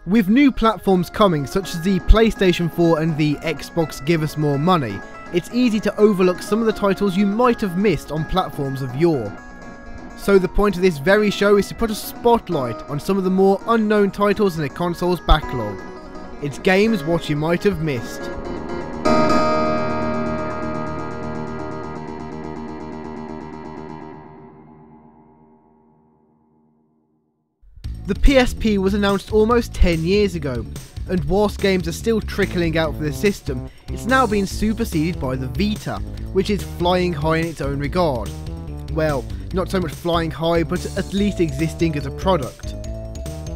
With new platforms coming such as the PlayStation 4 and the Xbox Give Us More Money, it's easy to overlook some of the titles you might have missed on platforms of yore. So the point of this very show is to put a spotlight on some of the more unknown titles in a console's backlog. It's games what you might have missed. The PSP was announced almost 10 years ago, and whilst games are still trickling out for the system, it's now been superseded by the Vita, which is flying high in its own regard. Well, not so much flying high, but at least existing as a product.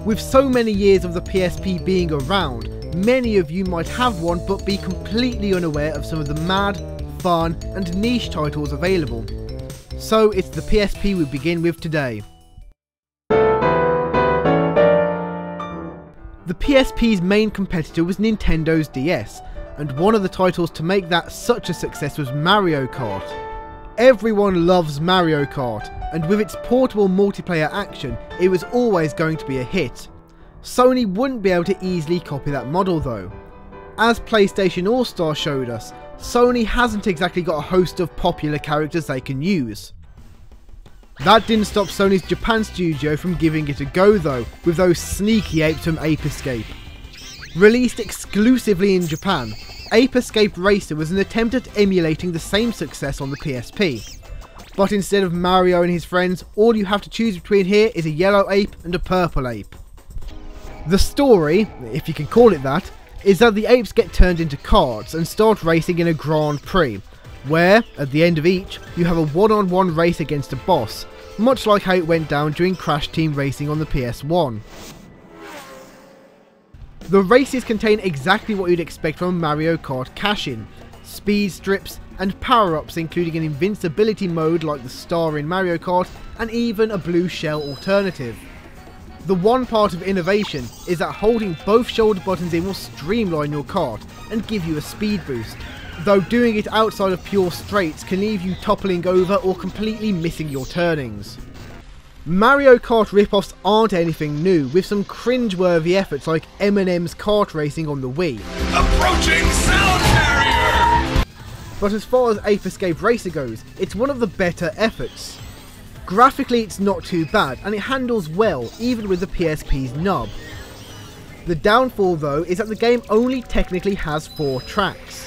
With so many years of the PSP being around, many of you might have one but be completely unaware of some of the mad, fun and niche titles available. So it's the PSP we begin with today. The PSP's main competitor was Nintendo's DS, and one of the titles to make that such a success was Mario Kart. Everyone loves Mario Kart, and with its portable multiplayer action, it was always going to be a hit. Sony wouldn't be able to easily copy that model though. As PlayStation All-Star showed us, Sony hasn't exactly got a host of popular characters they can use. That didn't stop Sony's Japan studio from giving it a go though, with those sneaky apes from Ape Escape. Released exclusively in Japan, Ape Escape Racer was an attempt at emulating the same success on the PSP. But instead of Mario and his friends, all you have to choose between here is a yellow ape and a purple ape. The story, if you can call it that, is that the apes get turned into carts and start racing in a Grand Prix, where, at the end of each, you have a one-on-one race against a boss, much like how it went down during Crash Team Racing on the PS1. The races contain exactly what you'd expect from a Mario Kart cash-in: speed strips and power-ups including an invincibility mode like the star in Mario Kart and even a blue shell alternative. The one part of innovation is that holding both shoulder buttons in will streamline your kart and give you a speed boost, though doing it outside of pure straights can leave you toppling over or completely missing your turnings. Mario Kart rip-offs aren't anything new, with some cringe-worthy efforts like m&ms kart racing on the Wii. Approaching sound barrier! But as far as Ape Escape Racer goes, it's one of the better efforts. Graphically it's not too bad, and it handles well even with the PSP's nub. The downfall though is that the game only technically has 4 tracks.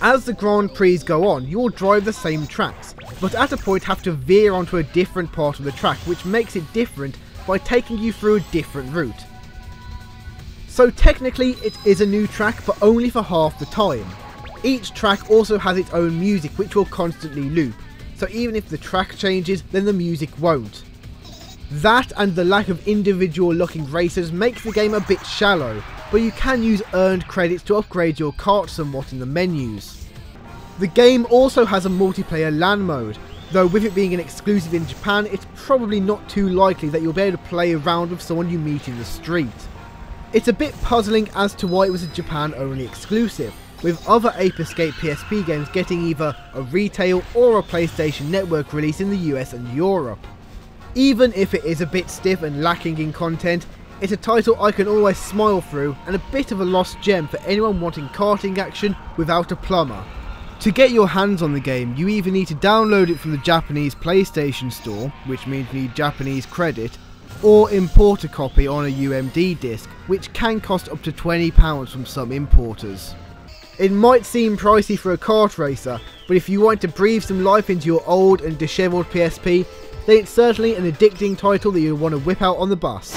As the Grand Prix go on, you will drive the same tracks, but at a point have to veer onto a different part of the track, which makes it different by taking you through a different route. So technically it is a new track, but only for half the time. Each track also has its own music which will constantly loop, so even if the track changes, then the music won't. That and the lack of individual looking racers makes the game a bit shallow, but you can use earned credits to upgrade your kart somewhat in the menus. The game also has a multiplayer LAN mode, though with it being an exclusive in Japan, it's probably not too likely that you'll be able to play around with someone you meet in the street. It's a bit puzzling as to why it was a Japan only exclusive, with other Ape Escape PSP games getting either a retail or a PlayStation Network release in the US and Europe. Even if it is a bit stiff and lacking in content, it's a title I can always smile through and a bit of a lost gem for anyone wanting karting action without a plumber. To get your hands on the game, you either need to download it from the Japanese PlayStation Store, which means you need Japanese credit, or import a copy on a UMD disc, which can cost up to £20 from some importers. It might seem pricey for a kart racer, but if you want to breathe some life into your old and dishevelled PSP, then it's certainly an addicting title that you'll want to whip out on the bus.